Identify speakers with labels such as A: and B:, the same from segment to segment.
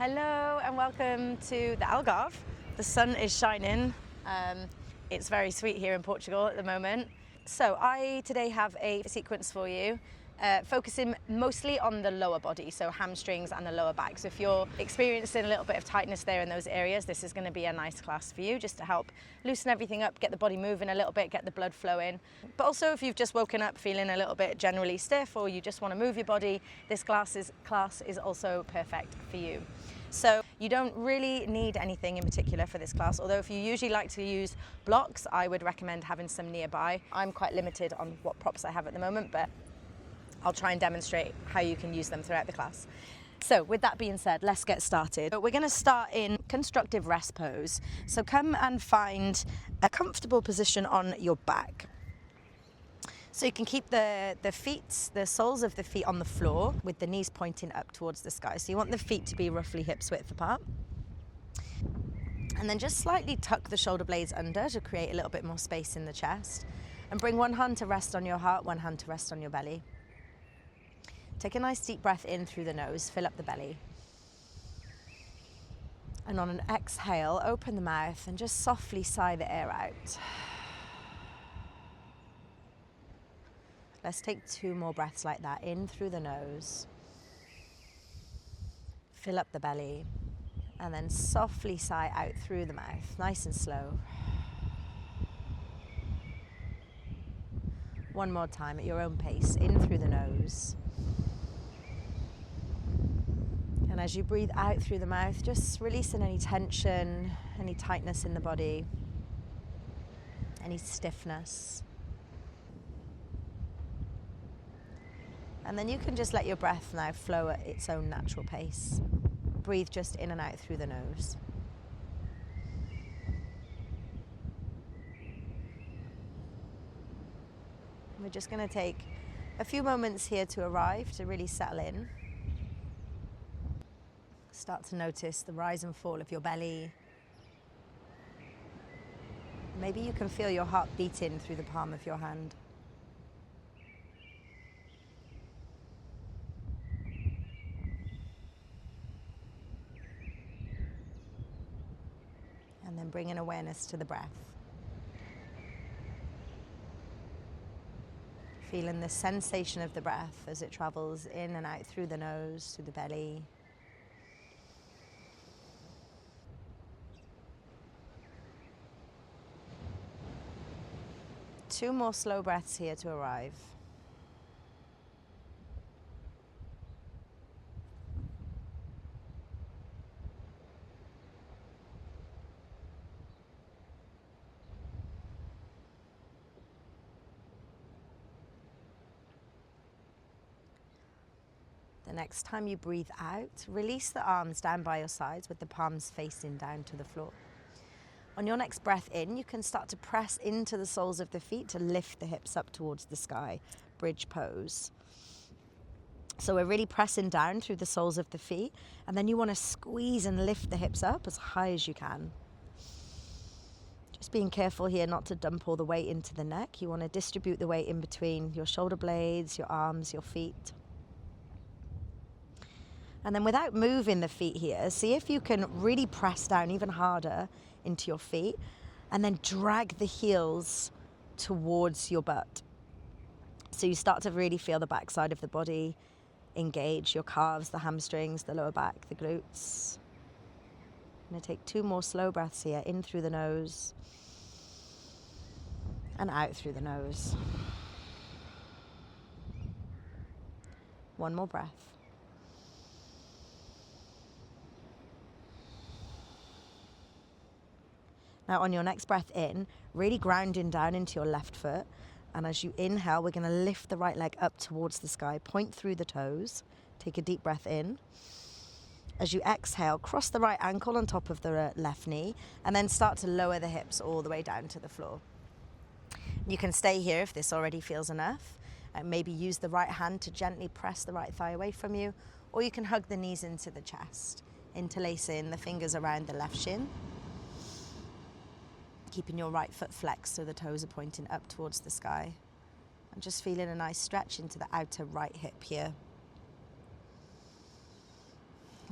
A: Hello and welcome to the Algarve. The sun is shining. It's very sweet here in Portugal at the moment. So I today have a sequence for you focusing mostly on the lower body, so hamstrings and the lower back. So if you're experiencing a little bit of tightness there in those areas, this is going to be a nice class for you just to help loosen everything up, get the body moving a little bit, get the blood flowing. But also if you've just woken up feeling a little bit generally stiff or you just want to move your body, this class is also perfect for you. So you don't really need anything in particular for this class, although if you usually like to use blocks, I would recommend having some nearby. I'm quite limited on what props I have at the moment, but I'll try and demonstrate how you can use them throughout the class. So with that being said, let's get started. We're going to start in constructive rest pose. So come and find a comfortable position on your back. So you can keep the feet, the soles of the feet on the floor with the knees pointing up towards the sky. So you want the feet to be roughly hips width apart. And then just slightly tuck the shoulder blades under to create a little bit more space in the chest. And bring one hand to rest on your heart, one hand to rest on your belly. Take a nice deep breath in through the nose, fill up the belly. And on an exhale, open the mouth and just softly sigh the air out. Let's take 2 more breaths like that, in through the nose. Fill up the belly, and then softly sigh out through the mouth, nice and slow. One more time at your own pace, in through the nose. And as you breathe out through the mouth, just releasing any tension, any tightness in the body, any stiffness. And then you can just let your breath now flow at its own natural pace. Breathe just in and out through the nose. We're just going to take a few moments here to arrive, to really settle in. Start to notice the rise and fall of your belly. Maybe you can feel your heart beating through the palm of your hand. And then bring an awareness to the breath. Feeling the sensation of the breath as it travels in and out through the nose, through the belly. Two more slow breaths here to arrive. The next time you breathe out, release the arms down by your sides with the palms facing down to the floor. On your next breath in, you can start to press into the soles of the feet to lift the hips up towards the sky, bridge pose. So we're really pressing down through the soles of the feet, and then you want to squeeze and lift the hips up as high as you can. Just being careful here not to dump all the weight into the neck. You want to distribute the weight in between your shoulder blades, your arms, your feet. And then without moving the feet here, see if you can really press down even harder into your feet and then drag the heels towards your butt. So you start to really feel the backside of the body engage, your calves, the hamstrings, the lower back, the glutes. I'm going to take 2 more slow breaths here, in through the nose and out through the nose. One more breath. Now on your next breath in, really grounding down into your left foot. And as you inhale, we're going to lift the right leg up towards the sky, point through the toes. Take a deep breath in. As you exhale, cross the right ankle on top of the left knee, and then start to lower the hips all the way down to the floor. You can stay here if this already feels enough. And maybe use the right hand to gently press the right thigh away from you, or you can hug the knees into the chest, interlacing the fingers around the left shin. Keeping your right foot flexed so the toes are pointing up towards the sky. And just feeling a nice stretch into the outer right hip here.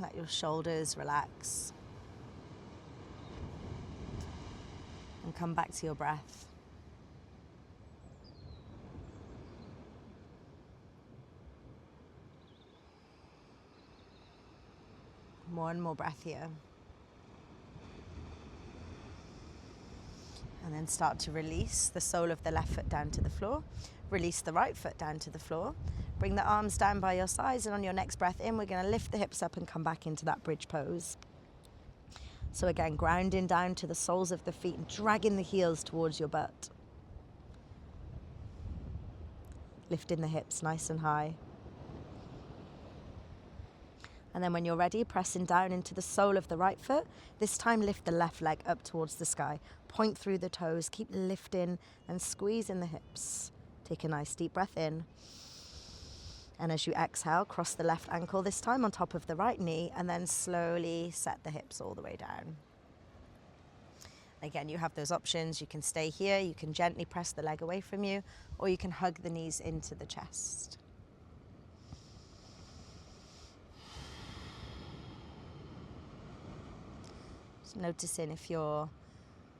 A: Let your shoulders relax. And come back to your breath. One more breath here. And then start to release the sole of the left foot down to the floor. Release the right foot down to the floor. Bring the arms down by your sides, and on your next breath in, we're going to lift the hips up and come back into that bridge pose. So again, grounding down to the soles of the feet and dragging the heels towards your butt. Lifting the hips nice and high. And then when you're ready, pressing down into the sole of the right foot. This time lift the left leg up towards the sky. Point through the toes, keep lifting and squeezing the hips. Take a nice deep breath in. And as you exhale, cross the left ankle, this time on top of the right knee, and then slowly set the hips all the way down. Again, you have those options. You can stay here, you can gently press the leg away from you, or you can hug the knees into the chest. Just noticing if you're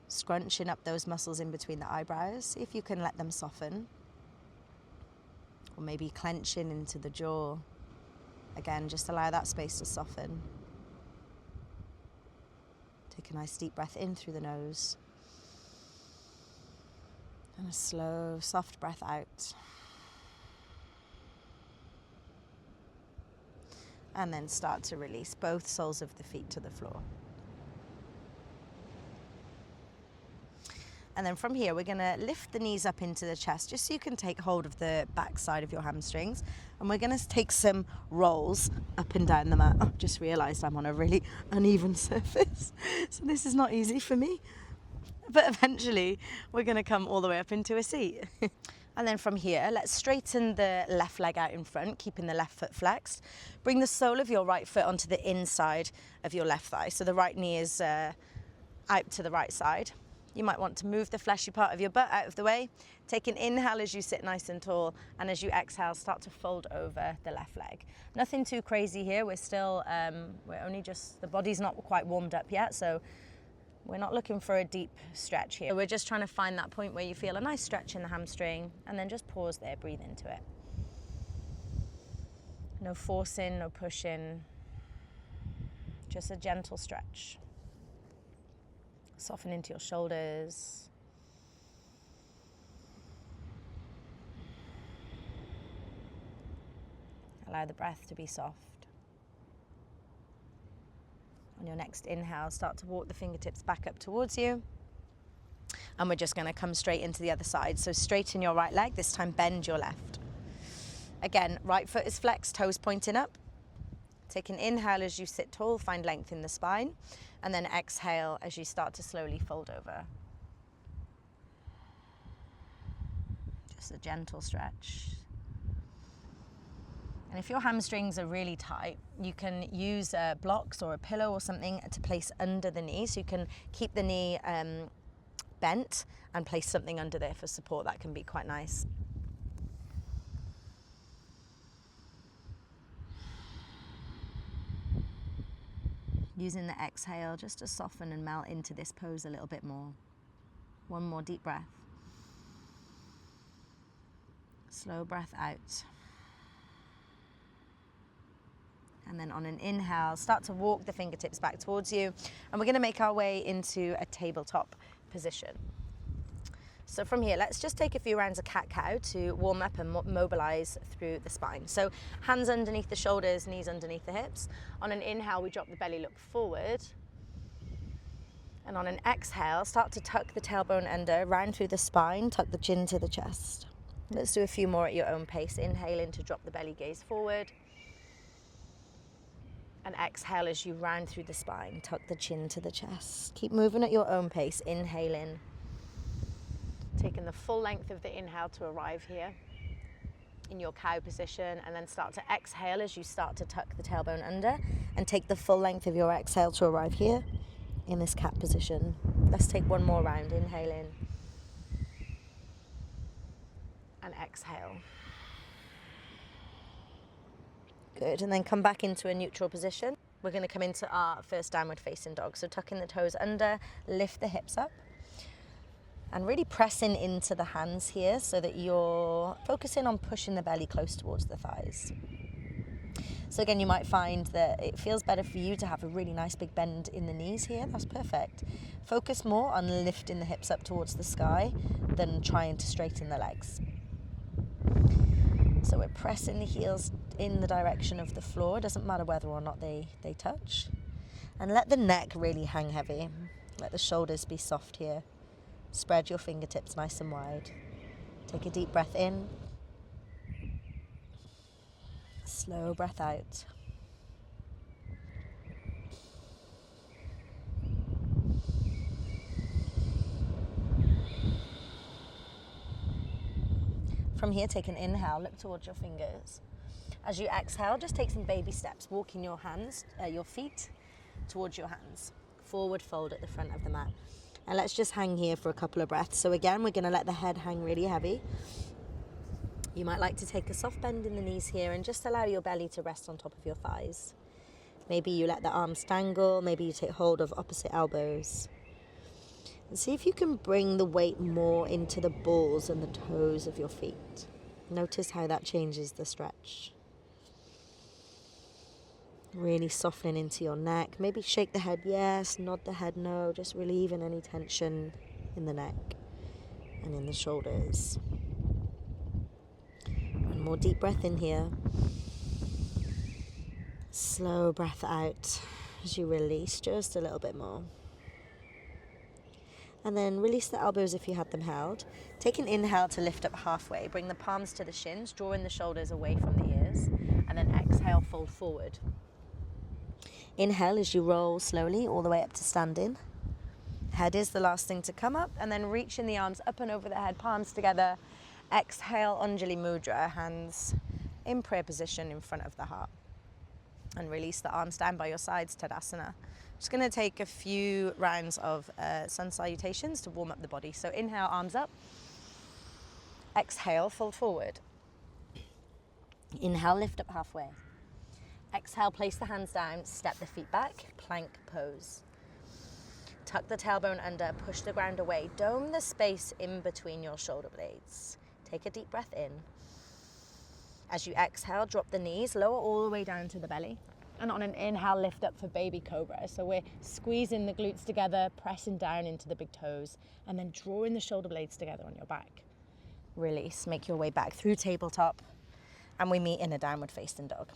A: scrunching up those muscles in between the eyebrows, see if you can let them soften. Or maybe clenching into the jaw. Again, just allow that space to soften. Take a nice deep breath in through the nose. And a slow, soft breath out. And then start to release both soles of the feet to the floor. And then from here, we're going to lift the knees up into the chest, just so you can take hold of the back side of your hamstrings. And we're going to take some rolls up and down the mat. Oh, just realised I'm on a really uneven surface, so this is not easy for me. But eventually, we're going to come all the way up into a seat. And then from here, let's straighten the left leg out in front, keeping the left foot flexed. Bring the sole of your right foot onto the inside of your left thigh, so the right knee is out to the right side. You might want to move the fleshy part of your butt out of the way. Take an inhale as you sit nice and tall, and as you exhale, start to fold over the left leg. Nothing too crazy here. We're still, we're only just, the body's not quite warmed up yet, so we're not looking for a deep stretch here. We're just trying to find that point where you feel a nice stretch in the hamstring, and then just pause there, breathe into it. No forcing, no pushing, just a gentle stretch. Soften into your shoulders. Allow the breath to be soft. On your next inhale, start to walk the fingertips back up towards you. And we're just going to come straight into the other side. So straighten your right leg, this time bend your left. Again, right foot is flexed, toes pointing up. Take an inhale as you sit tall, find length in the spine. And then exhale as you start to slowly fold over. Just a gentle stretch. And if your hamstrings are really tight, you can use blocks or a pillow or something to place under the knee. So you can keep the knee bent and place something under there for support. That can be quite nice. Using the exhale just to soften and melt into this pose a little bit more. One more deep breath. Slow breath out. And then on an inhale, start to walk the fingertips back towards you. And we're going to make our way into a tabletop position. So from here, let's just take a few rounds of cat-cow to warm up and mobilize through the spine. So hands underneath the shoulders, knees underneath the hips. On an inhale, we drop the belly, look forward. And on an exhale, start to tuck the tailbone under, round through the spine, tuck the chin to the chest. Let's do a few more at your own pace. Inhale in to drop the belly, gaze forward. And exhale as you round through the spine, tuck the chin to the chest. Keep moving at your own pace. Inhale in. Taking the full length of the inhale to arrive here in your cow position, and then start to exhale as you start to tuck the tailbone under, and take the full length of your exhale to arrive here in this cat position. Let's take one more round. Inhale in and exhale. Good, and then come back into a neutral position. we're going to come into our first downward facing dog. So tucking the toes under, lift the hips up, and really pressing into the hands here so that you're focusing on pushing the belly close towards the thighs. So again, you might find that it feels better for you to have a really nice big bend in the knees here. That's perfect. Focus more on lifting the hips up towards the sky than trying to straighten the legs. So we're pressing the heels in the direction of the floor. It doesn't matter whether or not they touch. And let the neck really hang heavy. Let the shoulders be soft here. Spread your fingertips nice and wide. Take a deep breath in. Slow breath out. From here, take an inhale, look towards your fingers. As you exhale, just take some baby steps, walking your feet towards your hands. Forward fold at the front of the mat. And let's just hang here for a couple of breaths. So again, we're going to let the head hang really heavy. You might like to take a soft bend in the knees here and just allow your belly to rest on top of your thighs. Maybe you let the arms dangle, maybe you take hold of opposite elbows. And see if you can bring the weight more into the balls and the toes of your feet. Notice how that changes the stretch. Really softening into your neck. Maybe shake the head yes, nod the head no, just relieving any tension in the neck and in the shoulders. One more deep breath in here. Slow breath out as you release just a little bit more. And then release the elbows if you had them held. Take an inhale to lift up halfway. Bring the palms to the shins, drawing the shoulders away from the ears. And then exhale, fold forward. Inhale as you roll slowly all the way up to standing. Head is the last thing to come up. And then reaching the arms up and over the head, palms together. Exhale, Anjali Mudra, hands in prayer position in front of the heart. And release the arms down by your sides, Tadasana. Just going to take a few rounds of sun salutations to warm up the body. So inhale, arms up. Exhale, fold forward. Inhale, lift up halfway. Exhale, place the hands down, step the feet back, plank pose. Tuck the tailbone under, push the ground away. Dome the space in between your shoulder blades. Take a deep breath in. As you exhale, drop the knees, lower all the way down to the belly. And on an inhale, lift up for baby cobra. So we're squeezing the glutes together, pressing down into the big toes, and then drawing the shoulder blades together on your back. Release, make your way back through tabletop, and we meet in a downward facing dog.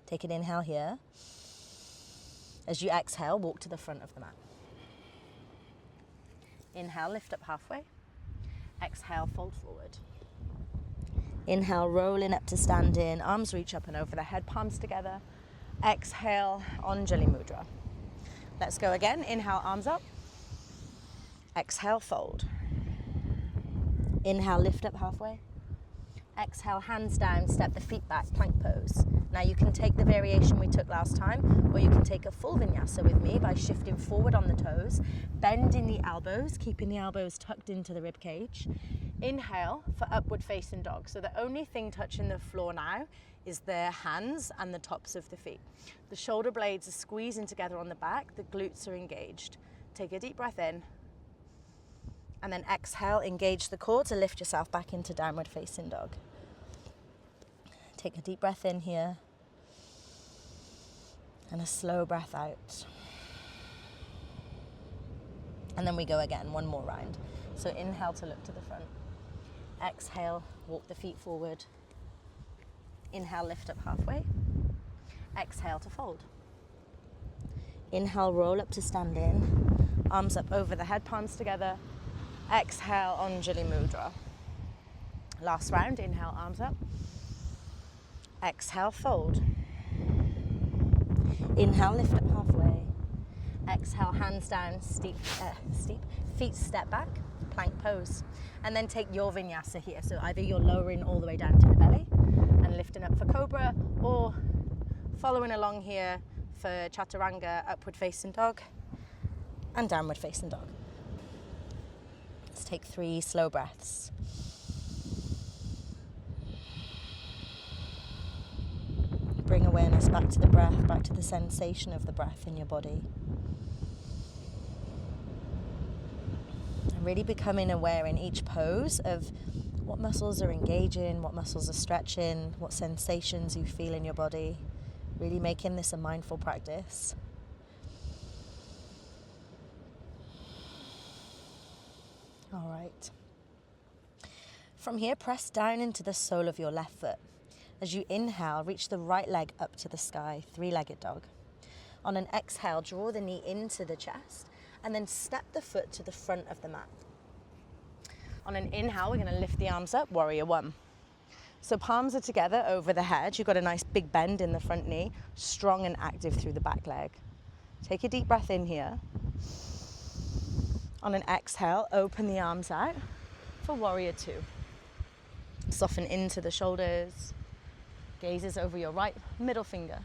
A: Take an inhale here. As you exhale, walk to the front of the mat. Inhale, lift up halfway. Exhale, fold forward. Inhale, rolling up to standing, arms reach up and over the head, palms together. Exhale, Anjali Mudra. Let's go again. Inhale, arms up. Exhale, fold. Inhale, lift up halfway. Exhale, hands down, step the feet back, plank pose. Now you can take the variation we took last time, or you can take a full vinyasa with me by shifting forward on the toes, bending the elbows, keeping the elbows tucked into the rib cage. Inhale for upward facing dog. So the only thing touching the floor now is the hands and the tops of the feet. The shoulder blades are squeezing together on the back, the glutes are engaged. Take a deep breath in. And then exhale, engage the core to lift yourself back into downward facing dog. Take a deep breath in here. And a slow breath out. And then we go again, one more round. So inhale to look to the front. Exhale, walk the feet forward. Inhale, lift up halfway. Exhale to fold. Inhale, roll up to standing. Arms up over the head, palms together. Exhale, Anjali Mudra. Last round, inhale, arms up. Exhale, fold. Inhale, lift up halfway. Exhale, hands down, steep, feet step back, plank pose. And then take your vinyasa here. So either you're lowering all the way down to the belly and lifting up for cobra, or following along here for chaturanga, upward facing dog, and downward facing dog. Let's take 3 slow breaths. Bring awareness awareness back to the breath, back to the sensation of the breath in your body. And really becoming aware in each pose of what muscles are engaging, what muscles are stretching, what sensations you feel in your body. Really making this a mindful practice. All right. From here, press down into the sole of your left foot. As you inhale, reach the right leg up to the sky, three-legged dog. On an exhale, draw the knee into the chest and then step the foot to the front of the mat. On an inhale, we're going to lift the arms up, warrior one. So palms are together over the head. You've got a nice big bend in the front knee, strong and active through the back leg. Take a deep breath in here. On an exhale, open the arms out for warrior two. Soften into the shoulders. Gazes over your right middle finger.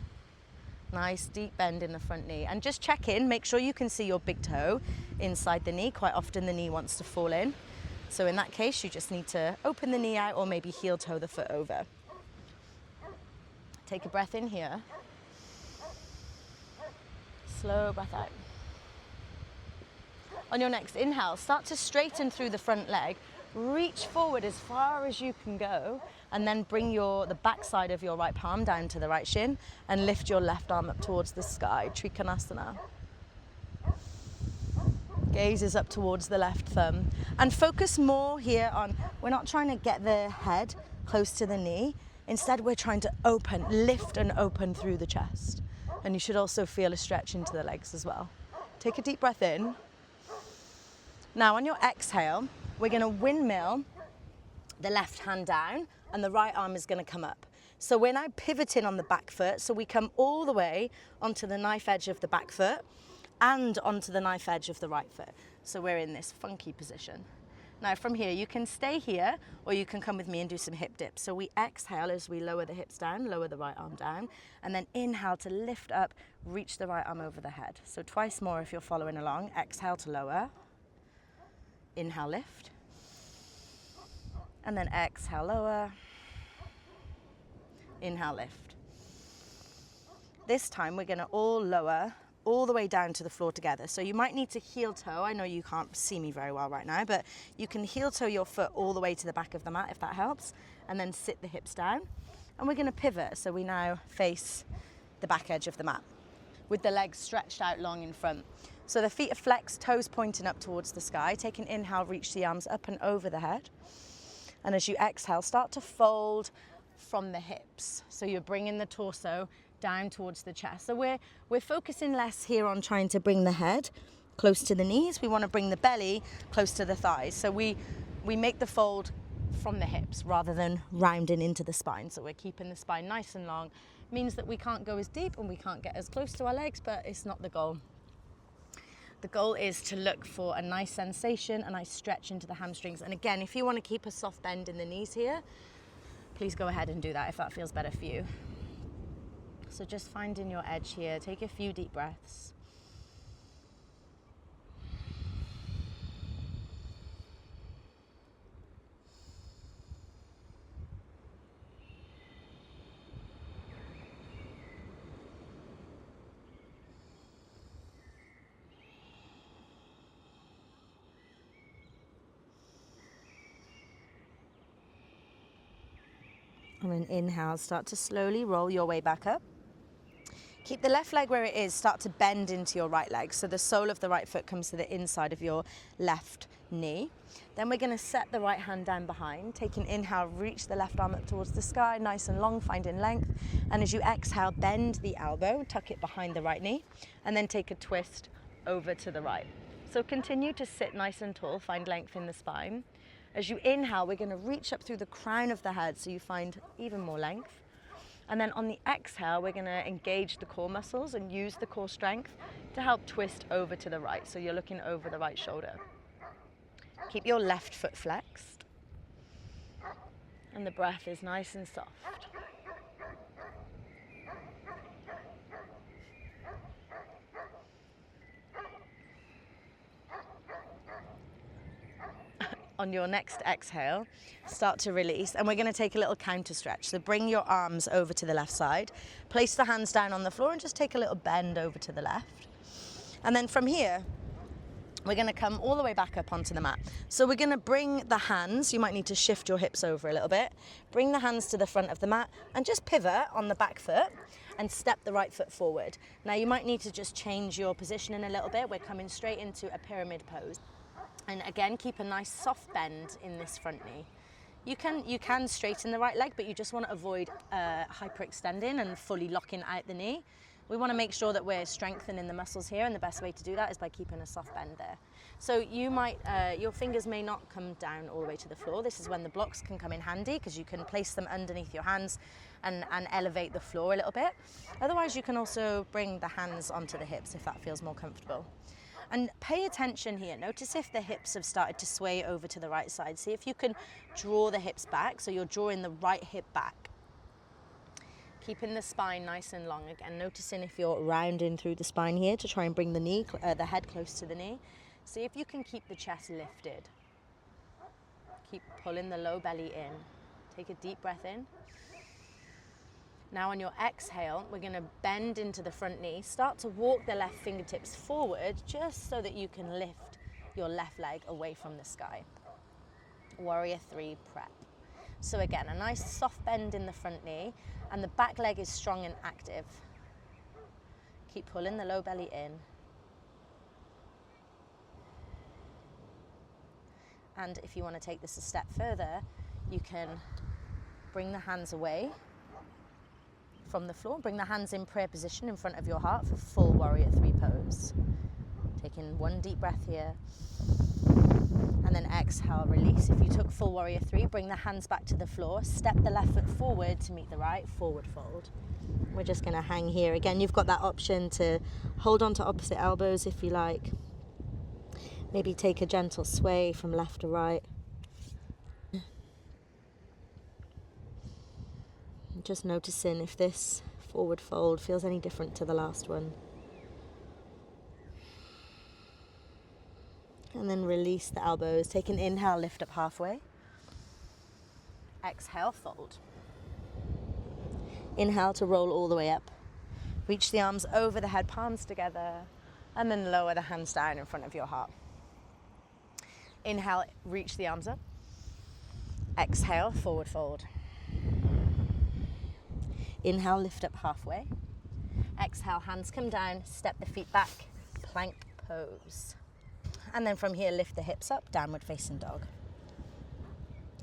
A: Nice deep bend in the front knee. And just check in, make sure you can see your big toe inside the knee. Quite often the knee wants to fall in. So in that case, you just need to open the knee out or maybe heel toe the foot over. Take a breath in here. Slow breath out. On your next inhale, start to straighten through the front leg. Reach forward as far as you can go and then bring the back side of your right palm down to the right shin and lift your left arm up towards the sky, Trikonasana. Gaze is up towards the left thumb. And focus more here on, we're not trying to get the head close to the knee. Instead, we're trying to lift and open through the chest. And you should also feel a stretch into the legs as well. Take a deep breath in. Now on your exhale, we're going to windmill the left hand down and the right arm is going to come up. So we're now pivoting on the back foot. So we come all the way onto the knife edge of the back foot and onto the knife edge of the right foot. So we're in this funky position. Now from here, you can stay here or you can come with me and do some hip dips. So we exhale as we lower the hips down, lower the right arm down, and then inhale to lift up, reach the right arm over the head. So twice more if you're following along. Exhale to lower. Inhale, lift. And then exhale, lower. Inhale, lift. This time we're going to all lower all the way down to the floor together. So you might need to heel toe. I know you can't see me very well right now, but you can heel toe your foot all the way to the back of the mat if that helps. And then sit the hips down. And we're going to pivot. So we now face the back edge of the mat with the legs stretched out long in front. So the feet are flexed, toes pointing up towards the sky. Take an inhale, reach the arms up and over the head. And as you exhale, start to fold from the hips. So you're bringing the torso down towards the chest. So we're focusing less here on trying to bring the head close to the knees. We want to bring the belly close to the thighs. So we make the fold from the hips rather than rounding into the spine. So we're keeping the spine nice and long. Means that we can't go as deep and we can't get as close to our legs, but it's not the goal. The goal is to look for a nice sensation, a nice stretch into the hamstrings. And again, if you want to keep a soft bend in the knees here, please go ahead and do that if that feels better for you. So just finding your edge here. Take a few deep breaths. On an inhale, start to slowly roll your way back up. Keep the left leg where it is, start to bend into your right leg. So the sole of the right foot comes to the inside of your left knee. Then we're going to set the right hand down behind. Take an inhale, reach the left arm up towards the sky, nice and long, finding length. And as you exhale, bend the elbow, tuck it behind the right knee, and then take a twist over to the right. So continue to sit nice and tall, find length in the spine. As you inhale, we're going to reach up through the crown of the head so you find even more length. And then on the exhale, we're going to engage the core muscles and use the core strength to help twist over to the right. So you're looking over the right shoulder. Keep your left foot flexed. And the breath is nice and soft. on your next exhale, start to release, and we're going to take a little counter stretch. So bring your arms over to the left side, place the hands down on the floor and just take a little bend over to the left. And then from here, we're going to come all the way back up onto the mat. So we're going to bring the hands, you might need to shift your hips over a little bit, bring the hands to the front of the mat and just pivot on the back foot and step the right foot forward. Now you might need to just change your positioning a little bit. We're coming straight into a pyramid pose. And again, keep a nice soft bend in this front knee. You can straighten the right leg, but you just want to avoid hyperextending and fully locking out the knee. We want to make sure that we're strengthening the muscles here, and the best way to do that is by keeping a soft bend there. So you might, your fingers may not come down all the way to the floor. This is when the blocks can come in handy because you can place them underneath your hands and elevate the floor a little bit. Otherwise, you can also bring the hands onto the hips if that feels more comfortable. And pay attention here. Notice if the hips have started to sway over to the right side. See if you can draw the hips back, so you're drawing the right hip back. Keeping the spine nice and long. Again, noticing if you're rounding through the spine here to try and bring the head close to the knee. See if you can keep the chest lifted. Keep pulling the low belly in. Take a deep breath in. Now on your exhale, we're going to bend into the front knee. Start to walk the left fingertips forward just so that you can lift your left leg away from the sky. Warrior 3 prep. So again, a nice soft bend in the front knee and the back leg is strong and active. Keep pulling the low belly in. And if you want to take this a step further, you can bring the hands away from the floor. Bring the hands in prayer position in front of your heart for full Warrior 3 pose. Taking one deep breath here. And then exhale, release. If you took full Warrior 3, bring the hands back to the floor. Step the left foot forward to meet the right, forward fold. We're just going to hang here. Again, you've got that option to hold on to opposite elbows if you like. Maybe take a gentle sway from left to right. Just noticing if this forward fold feels any different to the last one. And then release the elbows. Take an inhale, lift up halfway. Exhale, fold. Inhale to roll all the way up. Reach the arms over the head, palms together, and then lower the hands down in front of your heart. Inhale, reach the arms up. Exhale, forward fold. Inhale, lift up halfway. Exhale, hands come down, step the feet back, plank pose. And then from here, lift the hips up, downward facing dog.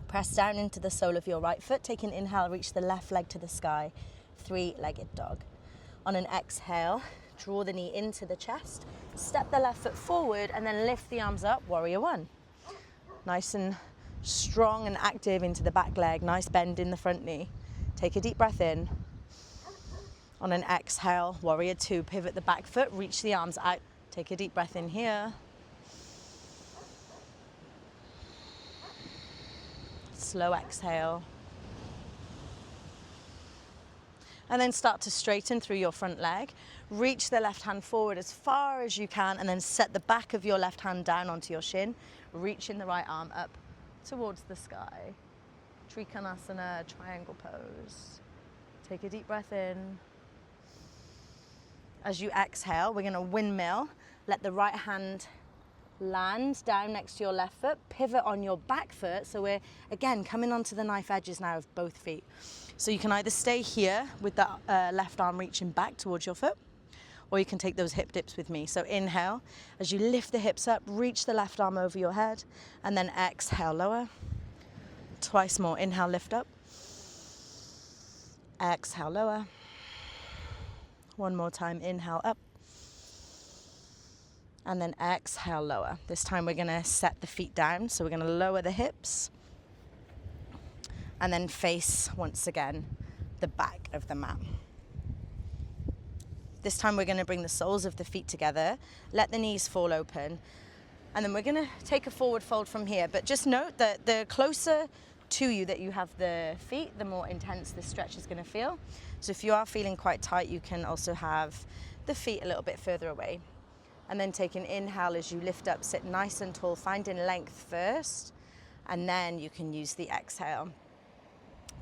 A: Press down into the sole of your right foot. Take an inhale, reach the left leg to the sky, three-legged dog. On an exhale, draw the knee into the chest, step the left foot forward, and then lift the arms up, Warrior 1. Nice and strong and active into the back leg, nice bend in the front knee. Take a deep breath in. On an exhale, Warrior 2, pivot the back foot, reach the arms out. Take a deep breath in here. Slow exhale. And then start to straighten through your front leg. Reach the left hand forward as far as you can and then set the back of your left hand down onto your shin. Reaching the right arm up towards the sky. Trikonasana, triangle pose. Take a deep breath in. As you exhale, we're going to windmill. Let the right hand land down next to your left foot. Pivot on your back foot. So we're, again, coming onto the knife edges now of both feet. So you can either stay here with the left arm reaching back towards your foot, or you can take those hip dips with me. So inhale, as you lift the hips up, reach the left arm over your head, and then exhale, lower. Twice more. Inhale, lift up. Exhale, lower. One more time. Inhale, up. And then exhale, lower. This time we're going to set the feet down. So we're going to lower the hips. And then face, once again, the back of the mat. This time we're going to bring the soles of the feet together. Let the knees fall open. And then we're going to take a forward fold from here. But just note that the closer to you that you have the feet, the more intense this stretch is going to feel. So if you are feeling quite tight, you can also have the feet a little bit further away. And then take an inhale as you lift up, sit nice and tall, finding length first. And then you can use the exhale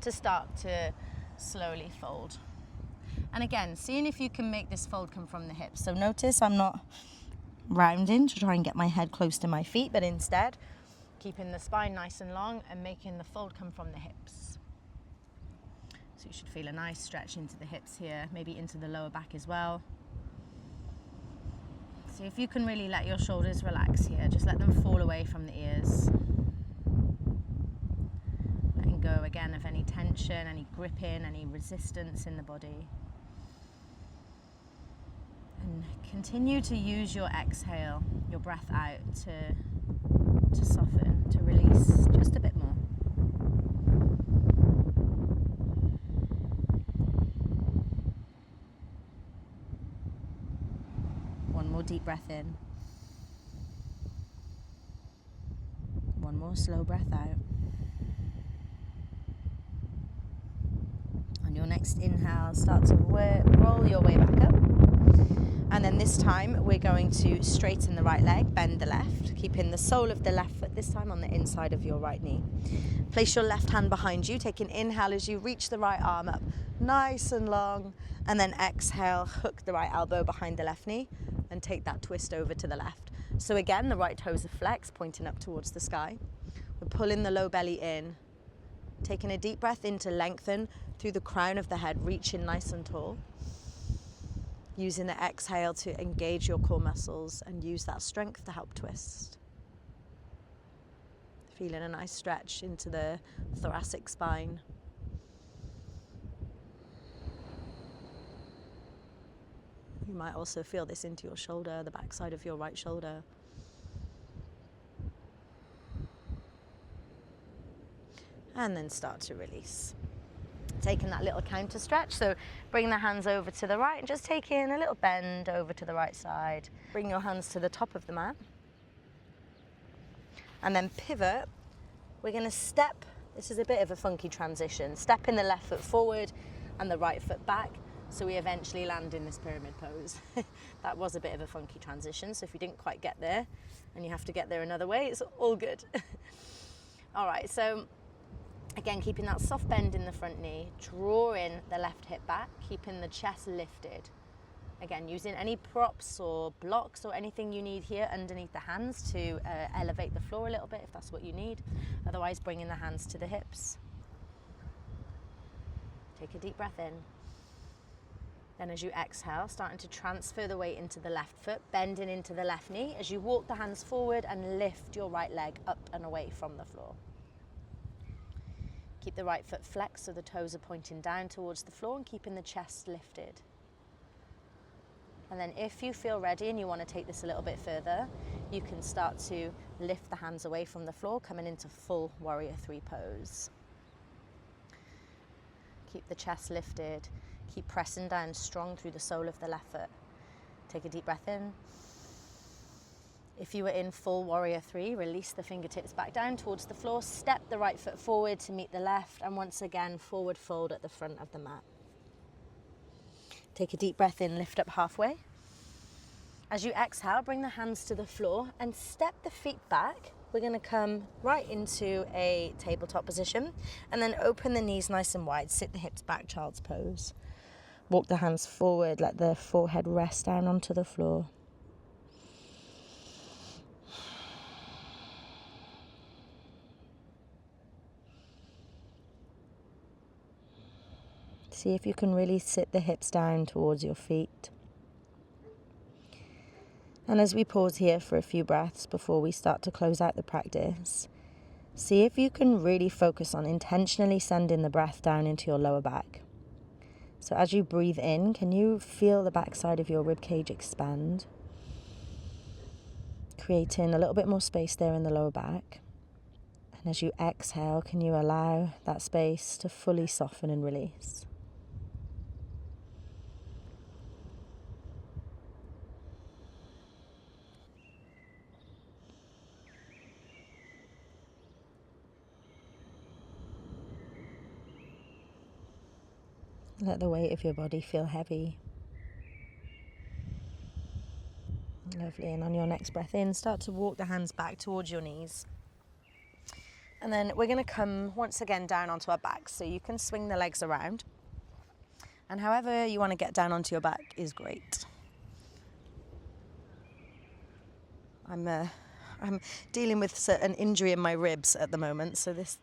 A: to start to slowly fold. And again, seeing if you can make this fold come from the hips. So notice I'm not rounding to try and get my head close to my feet, but instead keeping the spine nice and long and making the fold come from the hips. So you should feel a nice stretch into the hips here, maybe into the lower back as well. See if you can really let your shoulders relax here. Just let them fall away from the ears. Letting go again of any tension, any gripping, any resistance in the body. And continue to use your exhale, your breath out to soften, to release just a bit more. One more deep breath in. One more slow breath out. On your next inhale, start to roll your way back up. And then this time we're going to straighten the right leg, bend the left, keeping the sole of the left foot this time on the inside of your right knee. Place your left hand behind you, take an inhale as you reach the right arm up, nice and long, and then exhale, hook the right elbow behind the left knee and take that twist over to the left. So again, the right toes are flexed, pointing up towards the sky. We're pulling the low belly in, taking a deep breath in to lengthen through the crown of the head, reaching nice and tall. Using the exhale to engage your core muscles and use that strength to help twist. Feeling a nice stretch into the thoracic spine. You might also feel this into your shoulder, the back side of your right shoulder. And then start to release. Taking that little counter stretch, so bring the hands over to the right and just taking a little bend over to the right side. Bring your hands to the top of the mat. And then pivot. We're going to step, this is a bit of a funky transition, stepping the left foot forward and the right foot back, so we eventually land in this pyramid pose. That was a bit of a funky transition, so if you didn't quite get there and you have to get there another way, it's all good. All right, so again, keeping that soft bend in the front knee, drawing the left hip back, keeping the chest lifted. Again, using any props or blocks or anything you need here underneath the hands to elevate the floor a little bit if that's what you need. Otherwise, bringing the hands to the hips. Take a deep breath in. Then as you exhale, starting to transfer the weight into the left foot, bending into the left knee as you walk the hands forward and lift your right leg up and away from the floor. Keep the right foot flexed so the toes are pointing down towards the floor and keeping the chest lifted. And then if you feel ready and you want to take this a little bit further, you can start to lift the hands away from the floor, coming into full warrior three pose. Keep the chest lifted. Keep pressing down strong through the sole of the left foot. Take a deep breath in. If you were in full warrior three, release the fingertips back down towards the floor, step the right foot forward to meet the left, and once again, forward fold at the front of the mat. Take a deep breath in, lift up halfway. As you exhale, bring the hands to the floor and step the feet back. We're going to come right into a tabletop position and then open the knees nice and wide, sit the hips back, child's pose. Walk the hands forward, let the forehead rest down onto the floor. See if you can really sit the hips down towards your feet. And as we pause here for a few breaths before we start to close out the practice, see if you can really focus on intentionally sending the breath down into your lower back. So as you breathe in, can you feel the backside of your ribcage expand? Creating a little bit more space there in the lower back. And as you exhale, can you allow that space to fully soften and release? Let the weight of your body feel heavy. Lovely. And on your next breath in, start to walk the hands back towards your knees. And then we're going to come once again down onto our back. So you can swing the legs around. And however you want to get down onto your back is great. I'm dealing with an injury in my ribs at the moment, so this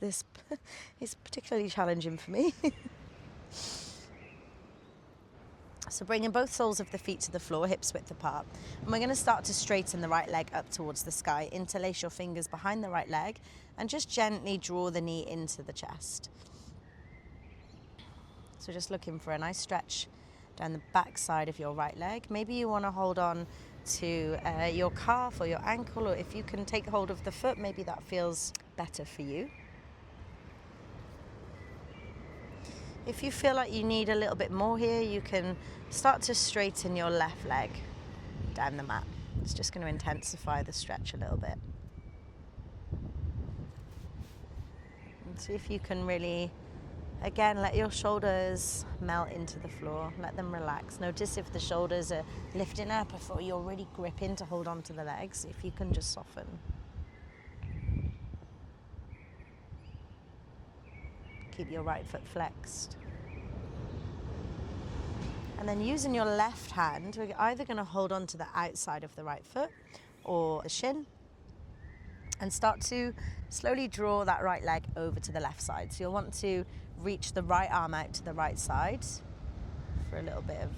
A: is particularly challenging for me. So bringing both soles of the feet to the floor, hips width apart. And we're going to start to straighten the right leg up towards the sky. Interlace your fingers behind the right leg and just gently draw the knee into the chest. So just looking for a nice stretch down the back side of your right leg. Maybe you want to hold on to your calf or your ankle, or if you can take hold of the foot, maybe that feels better for you. If you feel like you need a little bit more here, you can start to straighten your left leg down the mat. It's just going to intensify the stretch a little bit. And see if you can really, again, let your shoulders melt into the floor. Let them relax. Notice if the shoulders are lifting up or you're really gripping to hold on to the legs. If you can just soften. Keep your right foot flexed. And then using your left hand, we're either going to hold on to the outside of the right foot or the shin and start to slowly draw that right leg over to the left side. So you'll want to reach the right arm out to the right side for a little bit of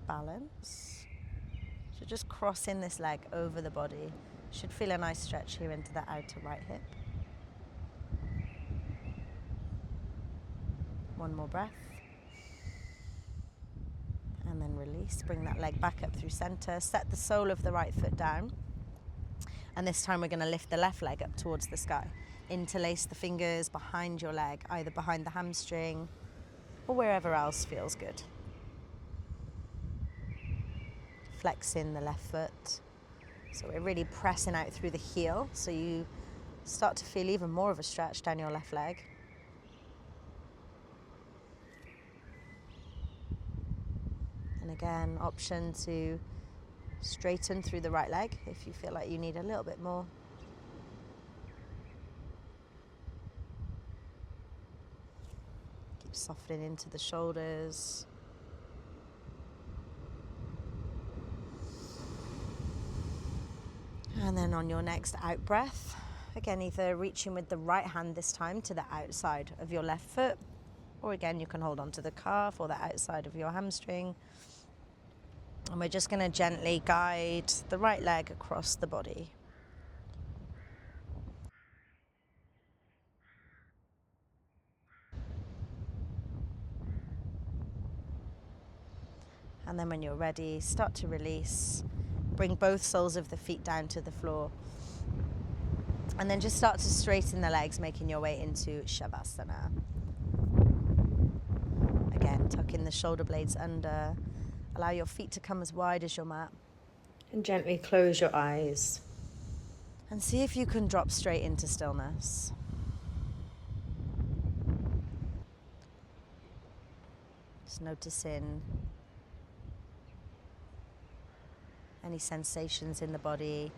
A: balance. So just crossing this leg over the body. Should feel a nice stretch here into the outer right hip. One more breath. And then release. Bring that leg back up through center. Set the sole of the right foot down. And this time we're going to lift the left leg up towards the sky. Interlace the fingers behind your leg, either behind the hamstring or wherever else feels good. Flexing the left foot. So we're really pressing out through the heel, so you start to feel even more of a stretch down your left leg. And again, option to straighten through the right leg if you feel like you need a little bit more. Keep softening into the shoulders. And then on your next out breath, again, either reaching with the right hand this time to the outside of your left foot, or again, you can hold on to the calf or the outside of your hamstring. And we're just going to gently guide the right leg across the body. And then when you're ready, start to release. Bring both soles of the feet down to the floor. And then just start to straighten the legs, making your way into Shavasana. Again, tuck in the shoulder blades under. Allow your feet to come as wide as your mat. And gently close your eyes. And see if you can drop straight into stillness. Just noticing any sensations in the body,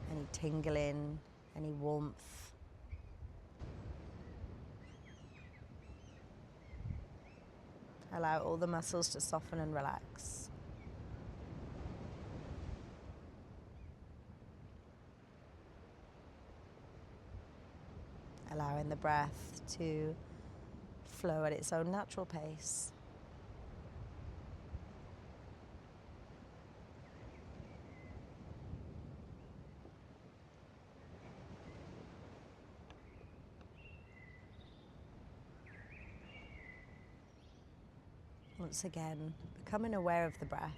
A: any tingling, any warmth. Allow all the muscles to soften and relax. Allowing the breath to flow at its own natural pace. Once again, becoming aware of the breath.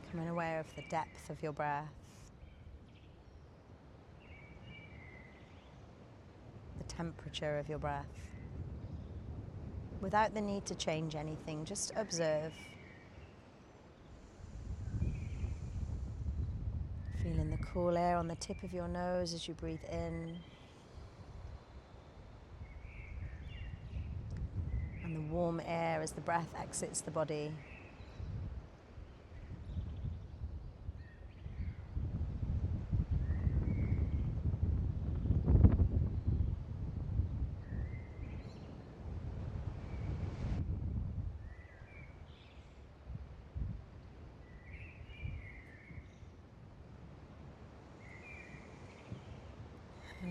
A: Becoming aware of the depth of your breath. The temperature of your breath. Without the need to change anything, just observe. Feeling the cool air on the tip of your nose as you breathe in. And the warm air as the breath exits the body.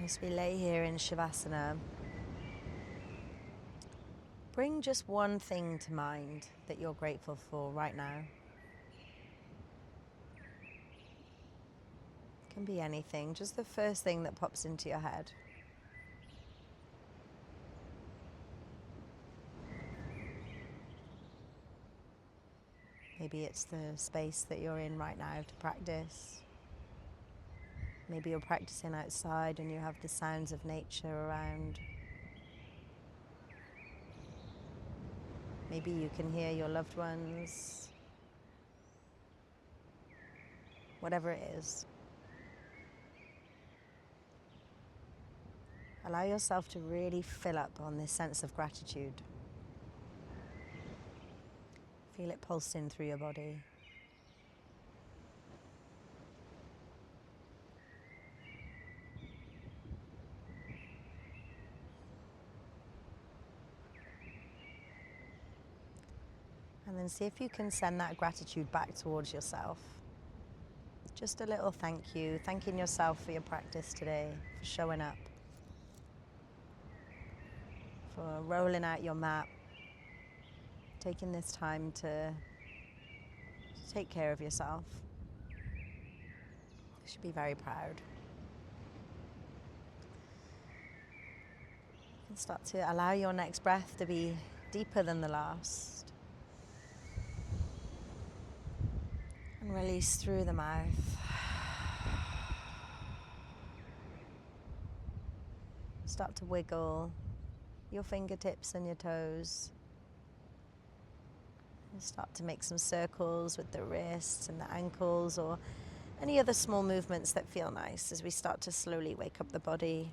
A: As we lay here in Shavasana, bring just one thing to mind that you're grateful for right now. It can be anything, just the first thing that pops into your head. Maybe it's the space that you're in right now to practice. Maybe you're practicing outside and you have the sounds of nature around. Maybe you can hear your loved ones. Whatever it is. Allow yourself to really fill up on this sense of gratitude. Feel it pulsing through your body. And then see if you can send that gratitude back towards yourself. Just a little thank you, thanking yourself for your practice today, for showing up, for rolling out your mat, taking this time to take care of yourself. You should be very proud. And start to allow your next breath to be deeper than the last. And release through the mouth. Start to wiggle your fingertips and your toes. And start to make some circles with the wrists and the ankles, or any other small movements that feel nice as we start to slowly wake up the body.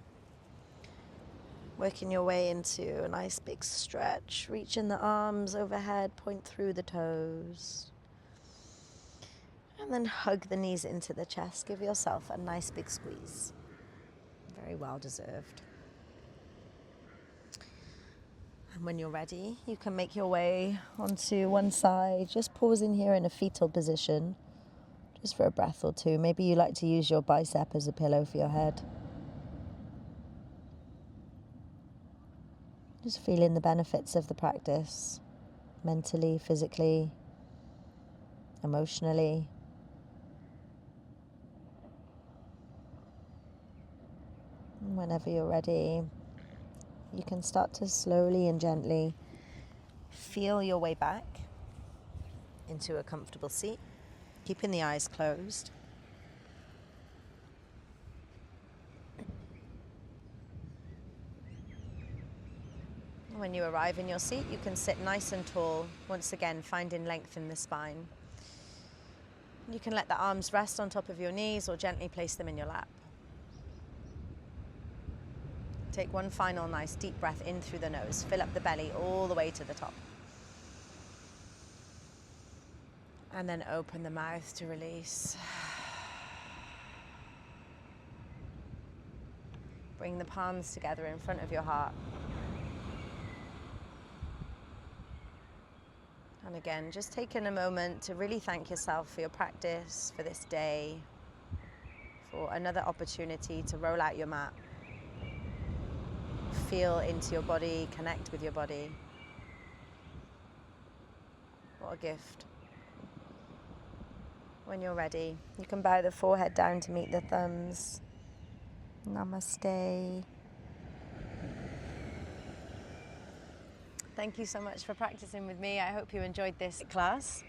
A: Working your way into a nice big stretch. Reaching the arms overhead, point through the toes. And then hug the knees into the chest. Give yourself a nice big squeeze. Very well deserved. And when you're ready, you can make your way onto one side, just pausing here in a fetal position, just for a breath or two. Maybe you like to use your bicep as a pillow for your head. Just feeling the benefits of the practice, mentally, physically, emotionally. And whenever you're ready, you can start to slowly and gently feel your way back into a comfortable seat, keeping the eyes closed. When you arrive in your seat, you can sit nice and tall, once again finding length in the spine. You can let the arms rest on top of your knees or gently place them in your lap. Take one final nice deep breath in through the nose. Fill up the belly all the way to the top. And then open the mouth to release. Bring the palms together in front of your heart. And again, just taking a moment to really thank yourself for your practice, for this day, for another opportunity to roll out your mat. Feel into your body, connect with your body. What a gift. When you're ready, you can bow the forehead down to meet the thumbs. Namaste. Thank you so much for practicing with me. I hope you enjoyed this class.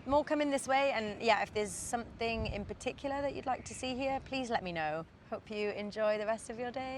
A: More coming this way, and yeah, if there's something in particular that you'd like to see here, please let me know. Hope you enjoy the rest of your day.